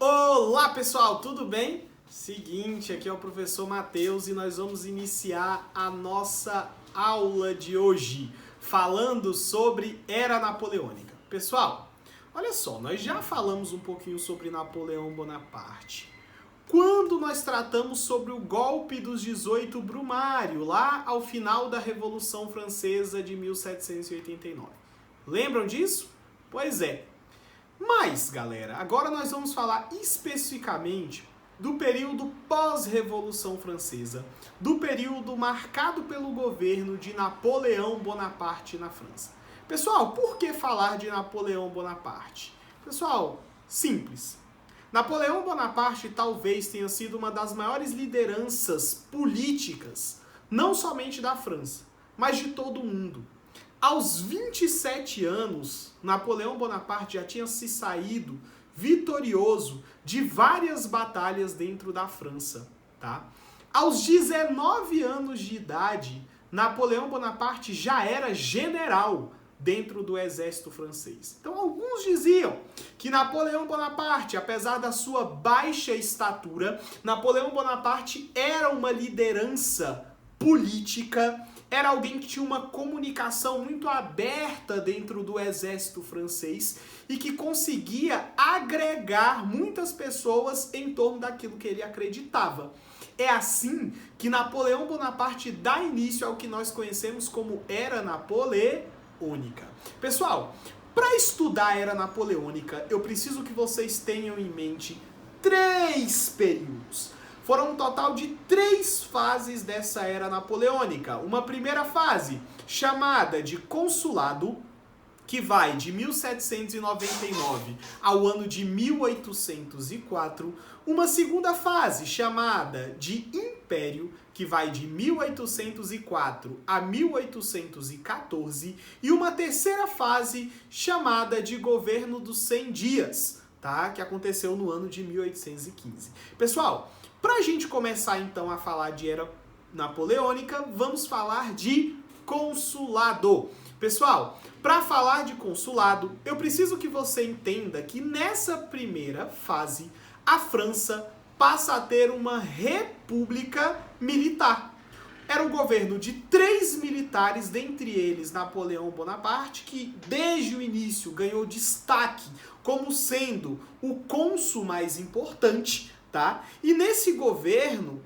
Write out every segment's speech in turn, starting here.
Olá pessoal, tudo bem? Seguinte, aqui é o professor Matheus e nós vamos iniciar a nossa aula de hoje falando sobre Era Napoleônica. Pessoal, olha só, nós já falamos um pouquinho sobre Napoleão Bonaparte quando nós tratamos sobre o golpe dos 18 Brumário, lá ao final da Revolução Francesa de 1789. Lembram disso? Pois é. Mas, galera, agora nós vamos falar especificamente do período pós-Revolução Francesa, do período marcado pelo governo de Napoleão Bonaparte na França. Pessoal, por que falar de Napoleão Bonaparte? Pessoal, simples. Napoleão Bonaparte talvez tenha sido uma das maiores lideranças políticas, não somente da França, mas de todo o mundo. Aos 27 anos, Napoleão Bonaparte já tinha se saído vitorioso de várias batalhas dentro da França, tá? Aos 19 anos de idade, Napoleão Bonaparte já era general dentro do exército francês. Então, alguns diziam que Napoleão Bonaparte, apesar da sua baixa estatura, Napoleão Bonaparte era uma liderança política, era alguém que tinha uma comunicação muito aberta dentro do exército francês e que conseguia agregar muitas pessoas em torno daquilo que ele acreditava. É assim que Napoleão Bonaparte dá início ao que nós conhecemos como Era Napoleônica. Pessoal, para estudar a Era Napoleônica, eu preciso que vocês tenham em mente 3 períodos. Foram um total de 3 fases dessa Era Napoleônica. Uma primeira fase, chamada de Consulado, que vai de 1799 ao ano de 1804. Uma segunda fase, chamada de Império, que vai de 1804 a 1814. E uma terceira fase, chamada de Governo dos 100 Dias, tá? Que aconteceu no ano de 1815. Pessoal, para a gente começar então a falar de Era Napoleônica, vamos falar de Consulado. Pessoal, para falar de Consulado, eu preciso que você entenda que nessa primeira fase, a França passa a ter uma república militar. Era um governo de 3 militares, dentre eles Napoleão Bonaparte, que desde o início ganhou destaque como sendo o cônsul mais importante, tá? E nesse governo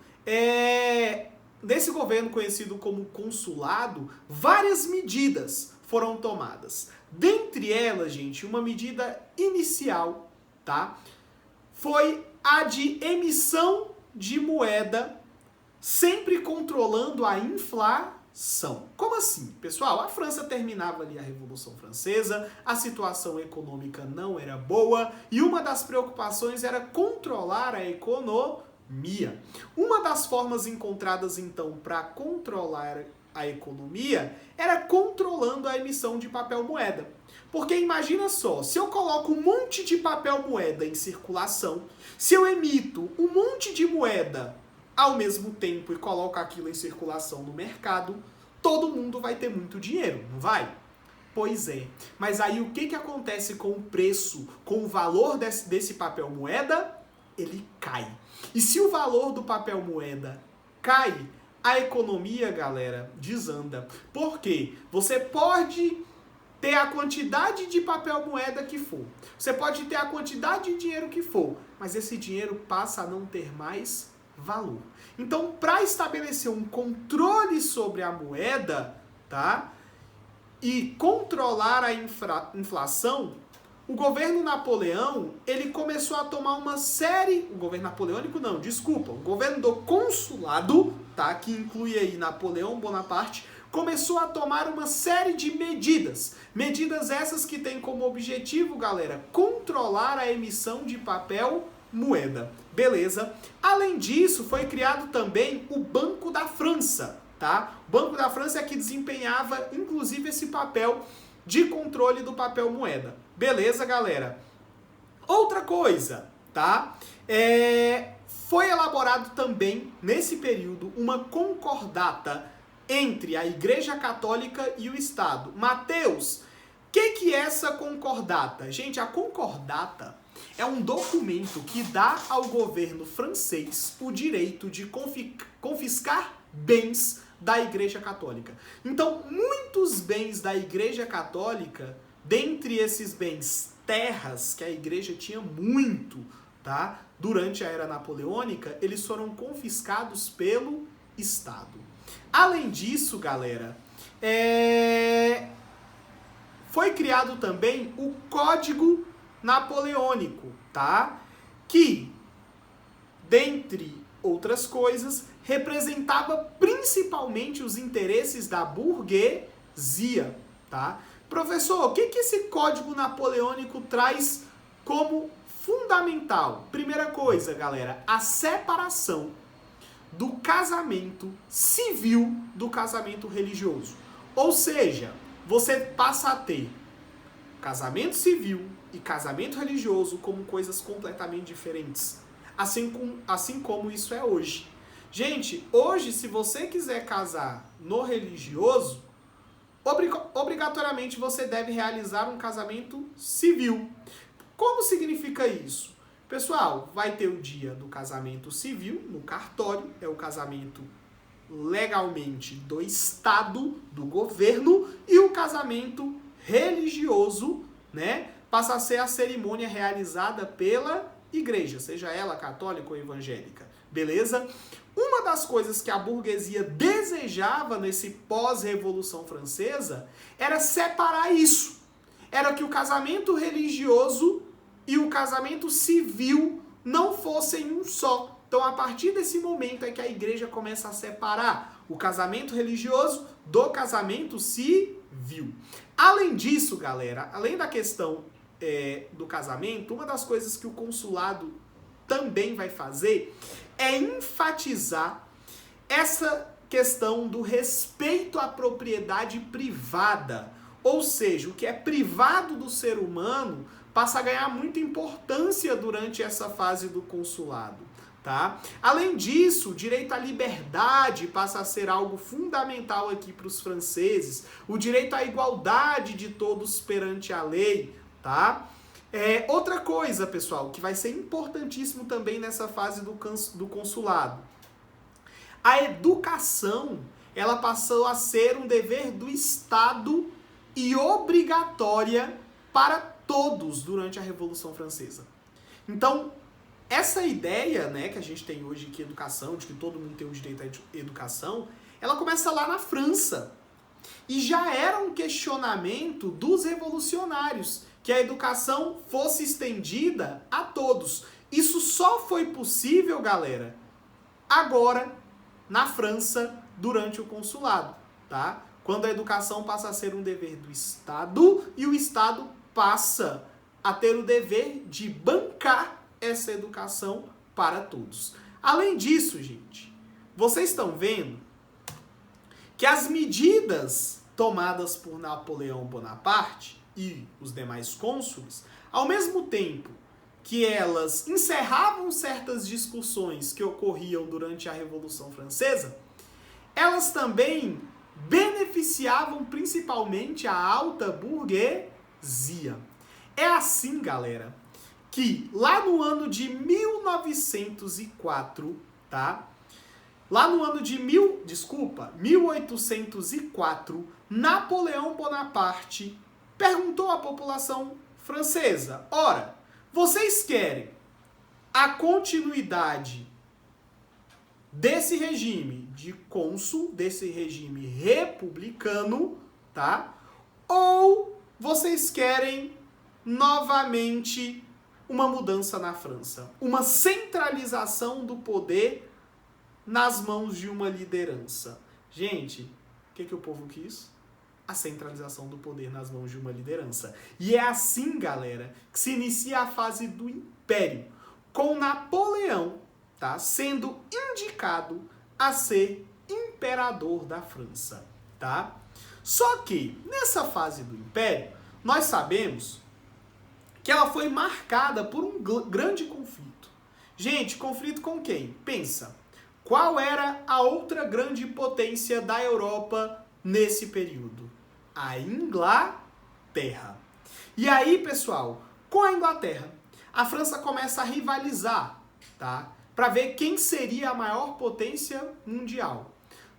conhecido como consulado, várias medidas foram tomadas. Dentre elas, gente, uma medida inicial, tá? Foi a de emissão de moeda, sempre controlando a inflação. Como assim? Pessoal, a França terminava ali a Revolução Francesa, a situação econômica não era boa e uma das preocupações era controlar a economia. Uma das formas encontradas, então, para controlar a economia era controlando a emissão de papel moeda. Porque imagina só, se eu coloco um monte de papel moeda em circulação, se eu emito um monte de moeda ao mesmo tempo e coloco aquilo em circulação no mercado, todo mundo vai ter muito dinheiro, não vai? Pois é. Mas aí o que acontece com o preço, com o valor desse papel moeda? Ele cai. E se o valor do papel moeda cai, a economia, galera, desanda. Por quê? Você pode ter a quantidade de papel moeda que for. Você pode ter a quantidade de dinheiro que for, mas esse dinheiro passa a não ter mais valor. Então, para estabelecer um controle sobre a moeda, tá? E controlar a inflação, o governo Napoleão, ele começou a tomar uma série... O governo napoleônico não, desculpa. O governo do consulado, tá? Que inclui aí Napoleão Bonaparte, começou a tomar uma série de medidas. Medidas essas que têm como objetivo, galera, controlar a emissão de papel moeda. Beleza? Além disso, foi criado também o Banco da França, tá? O Banco da França é que desempenhava, inclusive, esse papel de controle do papel moeda. Beleza, galera? Outra coisa, tá? Foi elaborado também, nesse período, uma concordata entre a Igreja Católica e o Estado. Mateus, o que é essa concordata? Gente, a concordata é um documento que dá ao governo francês o direito de confiscar bens da Igreja Católica. Então, muitos bens da Igreja Católica, dentre esses bens, terras, que a Igreja tinha muito, tá? Durante a Era Napoleônica, eles foram confiscados pelo Estado. Além disso, galera, foi criado também o Código Napoleônico, tá? Que, dentre outras coisas, representava principalmente os interesses da burguesia, tá? Professor, o que esse Código Napoleônico traz como fundamental? Primeira coisa, galera, a separação do casamento civil do casamento religioso. Ou seja, você passa a ter casamento civil e casamento religioso como coisas completamente diferentes. Assim como isso é hoje. Gente, hoje, se você quiser casar no religioso, obrigatoriamente você deve realizar um casamento civil. Como significa isso? Pessoal, vai ter o dia do casamento civil no cartório, é o casamento legalmente do Estado, do governo, e o casamento religioso, né, passa a ser a cerimônia realizada pela igreja, seja ela católica ou evangélica, beleza? Uma das coisas que a burguesia desejava nesse pós-revolução francesa era separar isso. Era que o casamento religioso e o casamento civil não fossem um só. Então, a partir desse momento é que a igreja começa a separar o casamento religioso do casamento civil. Além disso, galera, além da questão do casamento, uma das coisas que o consulado também vai fazer é enfatizar essa questão do respeito à propriedade privada. Ou seja, o que é privado do ser humano passa a ganhar muita importância durante essa fase do consulado. Tá? Além disso, o direito à liberdade passa a ser algo fundamental aqui para os franceses. O direito à igualdade de todos perante a lei. Tá? Outra coisa, pessoal, que vai ser importantíssimo também nessa fase do consulado. A educação, ela passou a ser um dever do Estado e obrigatória para todos durante a Revolução Francesa. Então, essa ideia, né, que a gente tem hoje de educação, de que todo mundo tem o direito à educação, ela começa lá na França. E já era um questionamento dos revolucionários que a educação fosse estendida a todos. Isso só foi possível, galera, agora na França, durante o consulado, tá? Quando a educação passa a ser um dever do Estado e o Estado passa a ter o dever de bancar essa educação para todos. Além disso, gente, vocês estão vendo que as medidas tomadas por Napoleão Bonaparte e os demais cônsules, ao mesmo tempo que elas encerravam certas discussões que ocorriam durante a Revolução Francesa, elas também beneficiavam principalmente a alta burguesia. É assim, galera, que lá no ano de 1904, tá? Lá no ano de 1804, Napoleão Bonaparte perguntou à população francesa: ora, vocês querem a continuidade desse regime de cônsul, desse regime republicano, tá? Ou vocês querem novamente uma mudança na França, uma centralização do poder nas mãos de uma liderança? Gente, o que o povo quis? A centralização do poder nas mãos de uma liderança. E é assim, galera, que se inicia a fase do Império, com Napoleão, tá, sendo indicado a ser imperador da França, tá? Só que, nessa fase do Império, nós sabemos que ela foi marcada por um grande conflito. Gente, conflito com quem? Pensa, qual era a outra grande potência da Europa nesse período? A Inglaterra. E aí, pessoal, com a Inglaterra, a França começa a rivalizar, tá? Para ver quem seria a maior potência mundial.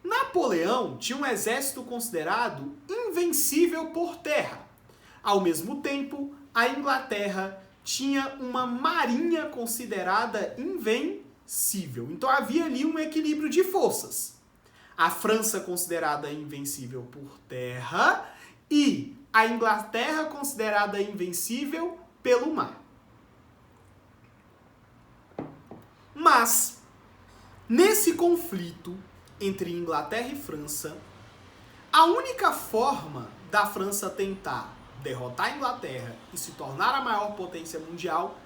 Napoleão tinha um exército considerado invencível por terra. Ao mesmo tempo, a Inglaterra tinha uma marinha considerada invencível. Então havia ali um equilíbrio de forças. A França considerada invencível por terra e a Inglaterra considerada invencível pelo mar. Mas, nesse conflito entre Inglaterra e França, a única forma da França tentar derrotar a Inglaterra e se tornar a maior potência mundial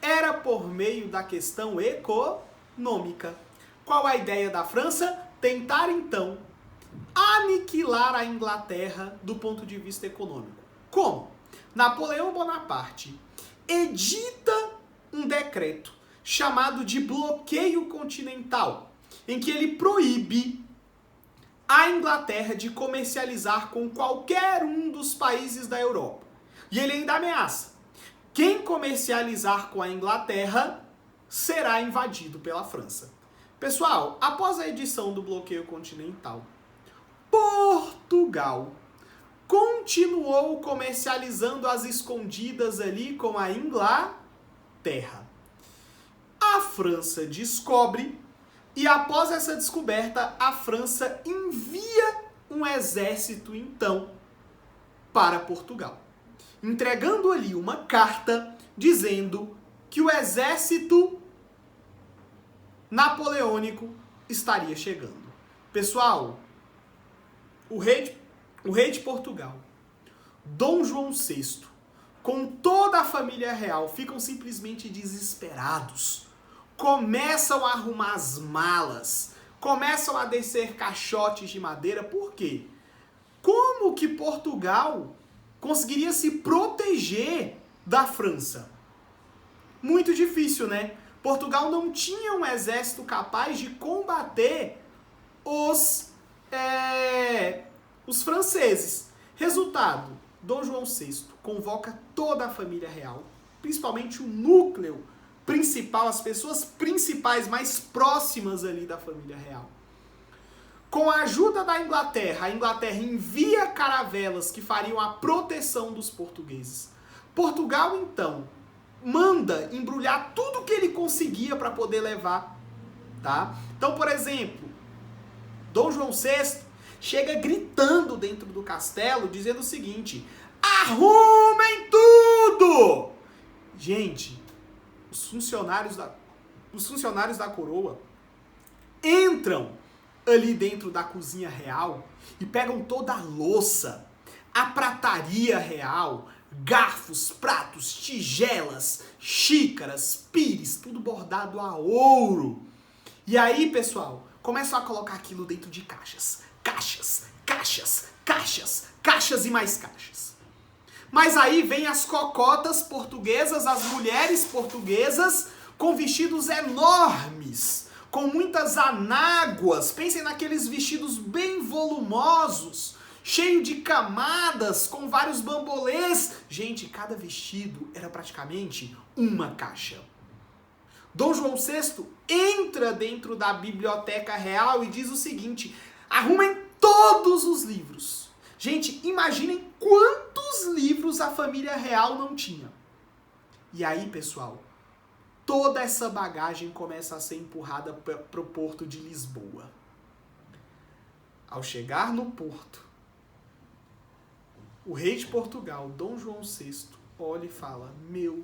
era por meio da questão econômica. Qual a ideia da França? Tentar, então, aniquilar a Inglaterra do ponto de vista econômico. Como? Napoleão Bonaparte edita um decreto chamado de bloqueio continental, em que ele proíbe a Inglaterra de comercializar com qualquer um dos países da Europa. E ele ainda ameaça: quem comercializar com a Inglaterra será invadido pela França. Pessoal, após a edição do bloqueio continental, Portugal continuou comercializando às escondidas ali com a Inglaterra. A França descobre e, após essa descoberta, a França envia um exército, então, para Portugal, entregando ali uma carta dizendo que o exército napoleônico estaria chegando. Pessoal, o rei de Portugal, Dom João VI, com toda a família real, ficam simplesmente desesperados. Começam a arrumar as malas, começam a descer caixotes de madeira. Por quê? Como que Portugal conseguiria se proteger da França? Muito difícil, né? Portugal não tinha um exército capaz de combater os franceses. Resultado, Dom João VI convoca toda a família real, principalmente o núcleo principal, as pessoas principais mais próximas ali da família real. Com a ajuda da Inglaterra, a Inglaterra envia caravelas que fariam a proteção dos portugueses. Portugal, então, manda embrulhar tudo que ele conseguia para poder levar, tá? Então, por exemplo, Dom João VI chega gritando dentro do castelo, dizendo o seguinte: arrumem tudo! Gente, os funcionários da coroa entram ali dentro da cozinha real e pegam toda a louça, a prataria real, garfos, pratos, tigelas, xícaras, pires, tudo bordado a ouro. E aí, pessoal, começam a colocar aquilo dentro de caixas. Caixas, caixas, caixas, caixas e mais caixas. Mas aí vem as cocotas portuguesas, as mulheres portuguesas com vestidos enormes, com muitas anáguas. Pensem naqueles vestidos bem volumosos, cheio de camadas, com vários bambolês. Gente, cada vestido era praticamente uma caixa. Dom João VI entra dentro da biblioteca real e diz o seguinte: arrumem todos os livros. Gente, imaginem quantos livros a família real não tinha. E aí, pessoal, toda essa bagagem começa a ser empurrada para o porto de Lisboa. Ao chegar no porto, o rei de Portugal, Dom João VI, olha e fala: meu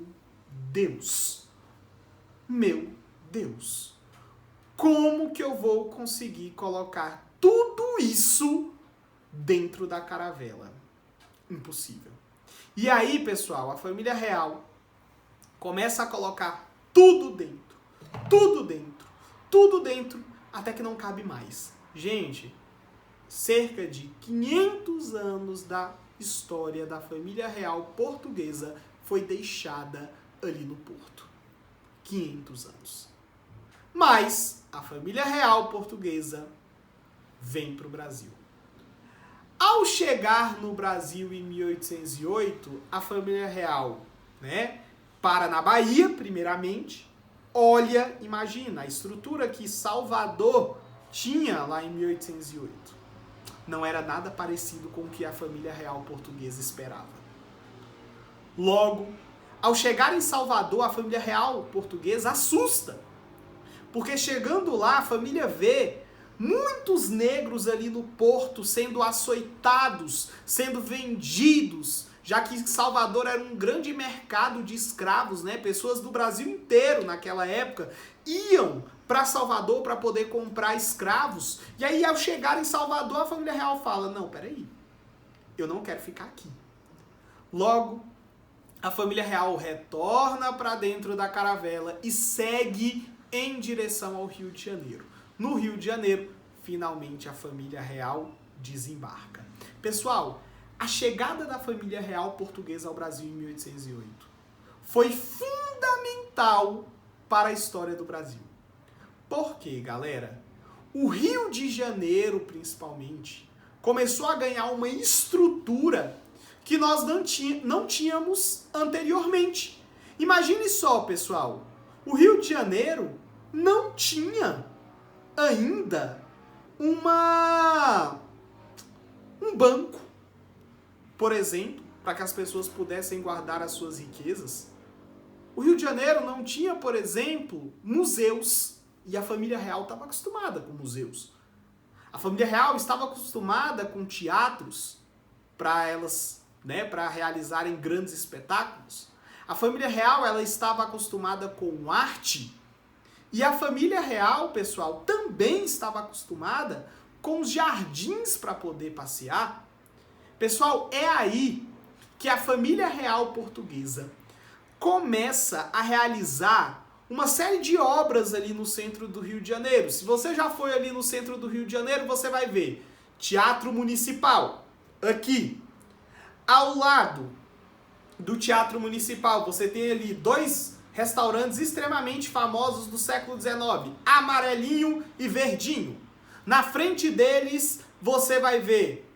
Deus, como que eu vou conseguir colocar tudo isso dentro da caravela? Impossível. E aí, pessoal, a família real começa a colocar tudo dentro, até que não cabe mais. Gente, cerca de 500 anos da história da família real portuguesa foi deixada ali no porto. 500 anos. Mas a família real portuguesa vem para o Brasil. Ao chegar no Brasil em 1808, a família real, para na Bahia, primeiramente. Olha, imagina, a estrutura que Salvador tinha lá em 1808. Não era nada parecido com o que a família real portuguesa esperava. Logo, ao chegar em Salvador, a família real portuguesa assusta. Porque chegando lá, a família vê muitos negros ali no porto sendo açoitados, sendo vendidos, já que Salvador era um grande mercado de escravos, né? Pessoas do Brasil inteiro naquela época iam para Salvador para poder comprar escravos. E aí, ao chegar em Salvador, a família real fala, não, peraí, eu não quero ficar aqui. Logo, a família real retorna para dentro da caravela e segue em direção ao Rio de Janeiro. No Rio de Janeiro, finalmente a família real desembarca. Pessoal, a chegada da família real portuguesa ao Brasil em 1808 foi fundamental para a história do Brasil. Por quê, galera? O Rio de Janeiro, principalmente, começou a ganhar uma estrutura que nós não tínhamos anteriormente. Imagine só, pessoal, o Rio de Janeiro não tinha ainda um banco, por exemplo, para que as pessoas pudessem guardar as suas riquezas. O Rio de Janeiro não tinha, por exemplo, museus, e a família real estava acostumada com museus. A família real estava acostumada com teatros para elas, né, para realizarem grandes espetáculos. A família real, ela estava acostumada com arte. E a família real, pessoal, também estava acostumada com os jardins para poder passear. Pessoal, é aí que a família real portuguesa começa a realizar uma série de obras ali no centro do Rio de Janeiro. Se você já foi ali no centro do Rio de Janeiro, você vai ver Teatro Municipal, aqui. Ao lado do Teatro Municipal, você tem ali dois restaurantes extremamente famosos do século XIX, Amarelinho e Verdinho. Na frente deles, você vai ver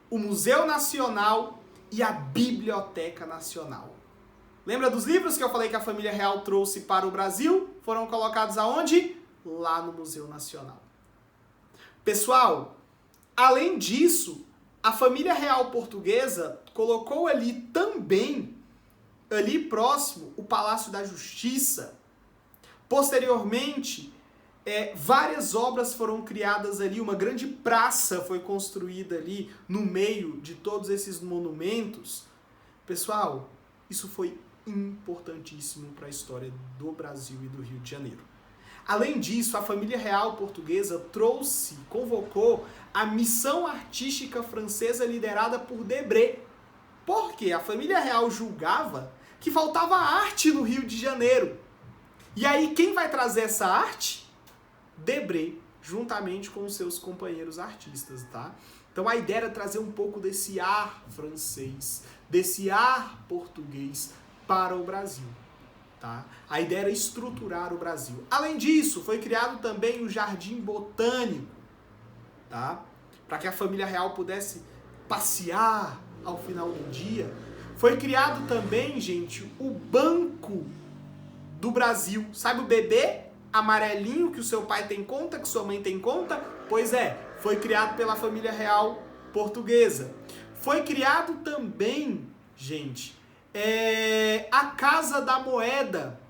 o Museu Nacional e a Biblioteca Nacional. Lembra dos livros que eu falei que a família real trouxe para o Brasil? Foram colocados aonde? Lá no Museu Nacional. Pessoal, além disso, a família real portuguesa colocou ali também, ali próximo, o Palácio da Justiça. Posteriormente, várias obras foram criadas ali, uma grande praça foi construída ali no meio de todos esses monumentos. Pessoal, isso foi importantíssimo para a história do Brasil e do Rio de Janeiro. Além disso, a família real portuguesa convocou a missão artística francesa liderada por Debré. Porque a família real julgava que faltava arte no Rio de Janeiro. E aí, quem vai trazer essa arte? Debré, juntamente com os seus companheiros artistas, tá? Então a ideia era trazer um pouco desse ar francês, desse ar português para o Brasil, tá? A ideia era estruturar o Brasil. Além disso, foi criado também o Jardim Botânico, tá? Para que a família real pudesse passear ao final do dia. Foi criado também, gente, o Banco do Brasil. Sabe o bebê amarelinho que o seu pai tem conta, que sua mãe tem conta? Pois é, foi criado pela família real portuguesa. Foi criado também, gente, a Casa da Moeda.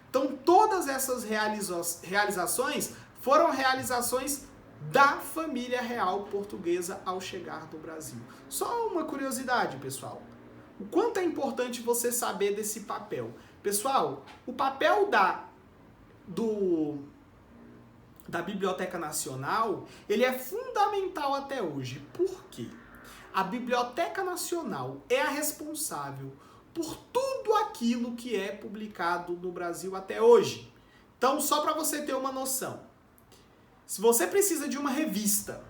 Então, todas essas realizações foram realizações da família real portuguesa ao chegar no Brasil. Só uma curiosidade, pessoal. O quanto é importante você saber desse papel. Pessoal, o papel da Biblioteca Nacional, ele é fundamental até hoje. Por quê? A Biblioteca Nacional é a responsável por tudo aquilo que é publicado no Brasil até hoje. Então, só para você ter uma noção, se você precisa de uma revista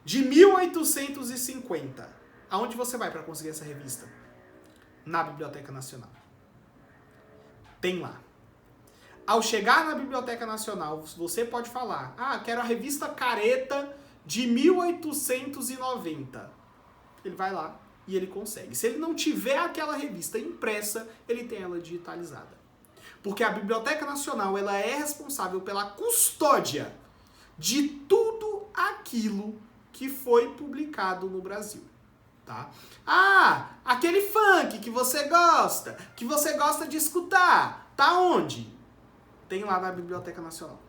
de 1850, aonde você vai para conseguir essa revista? Na Biblioteca Nacional. Tem lá. Ao chegar na Biblioteca Nacional, você pode falar, quero a revista Careta de 1890. Ele vai lá e ele consegue. Se ele não tiver aquela revista impressa, ele tem ela digitalizada. Porque a Biblioteca Nacional ela é responsável pela custódia de tudo aquilo que foi publicado no Brasil. Tá? Ah, aquele funk que você gosta de escutar, tá onde? Tem lá na Biblioteca Nacional.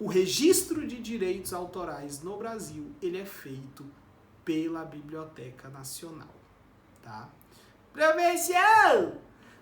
O registro de direitos autorais no Brasil, ele é feito pela Biblioteca Nacional, tá? Professor,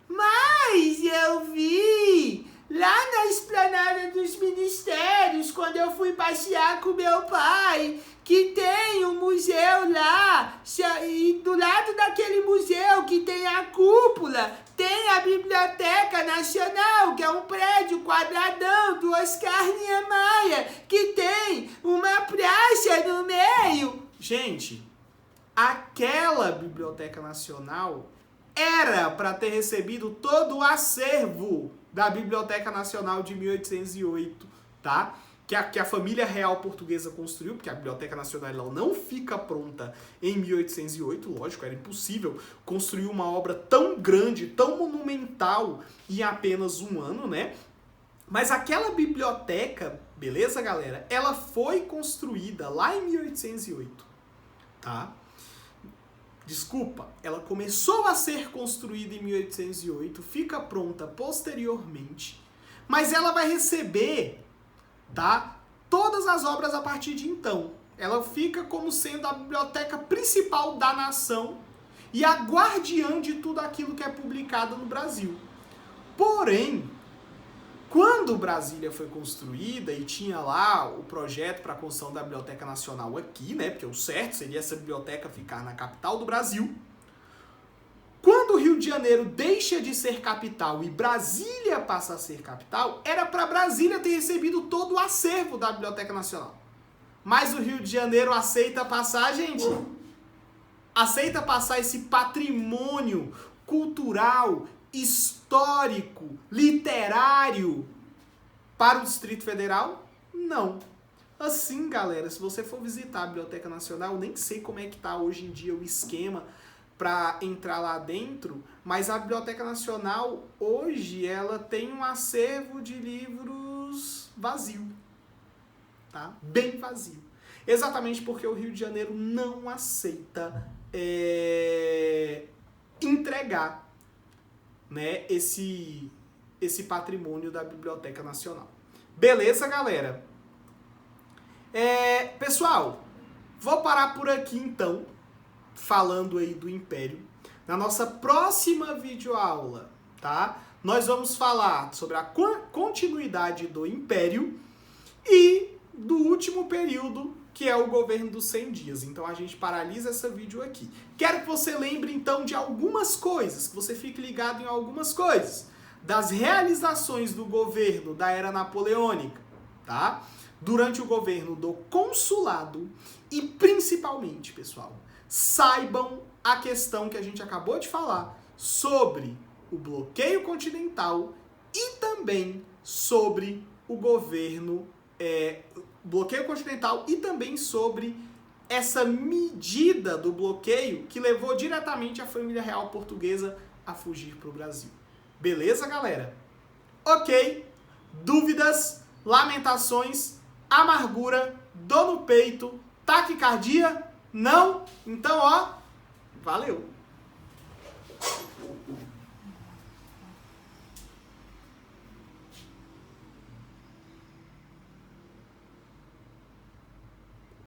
mas eu vi lá na Esplanada dos Ministérios, quando eu fui passear com meu pai, que tem um museu lá, e do lado daquele museu que tem a cúpula, tem a Biblioteca Nacional, que é um prédio quadradão do Oscar Niemeyer, que tem uma praça no meio. Gente, aquela Biblioteca Nacional era para ter recebido todo o acervo da Biblioteca Nacional de 1808, tá? Que a família real portuguesa construiu, porque a Biblioteca Nacional ela não fica pronta em 1808, lógico, era impossível construir uma obra tão grande, tão monumental em apenas um ano, né? Mas aquela biblioteca, beleza, galera? Ela foi construída lá em 1808, tá? Desculpa, ela começou a ser construída em 1808, fica pronta posteriormente, mas ela vai receber, tá, todas as obras a partir de então. Ela fica como sendo a biblioteca principal da nação e a guardiã de tudo aquilo que é publicado no Brasil. Porém, quando Brasília foi construída e tinha lá o projeto para a construção da Biblioteca Nacional aqui, né, porque o certo seria essa biblioteca ficar na capital do Brasil, quando o Rio de Janeiro deixa de ser capital e Brasília passa a ser capital, era para Brasília ter recebido todo o acervo da Biblioteca Nacional. Mas o Rio de Janeiro aceita passar, gente? Aceita passar esse patrimônio cultural, histórico, literário para o Distrito Federal? Não. Assim, galera, se você for visitar a Biblioteca Nacional, nem sei como é que tá hoje em dia o esquema para entrar lá dentro, mas a Biblioteca Nacional hoje ela tem um acervo de livros vazio, tá? Bem vazio. Exatamente porque o Rio de Janeiro não aceita entregar, né, esse patrimônio da Biblioteca Nacional. Beleza, galera? Pessoal, vou parar por aqui então, falando aí do Império. Na nossa próxima videoaula, tá? Nós vamos falar sobre a continuidade do Império e do último período, que é o governo dos 100 dias. Então a gente paralisa essa vídeo aqui. Quero que você lembre então de algumas coisas, que você fique ligado em algumas coisas, das realizações do governo da era napoleônica, tá? Durante o governo do consulado e principalmente, pessoal, saibam a questão que a gente acabou de falar sobre o bloqueio continental e também sobre o governo bloqueio continental e também sobre essa medida do bloqueio que levou diretamente a família real portuguesa a fugir para o Brasil. Beleza, galera? Ok. Dúvidas, lamentações, amargura, dor no peito, taquicardia? Não? Então, ó, valeu!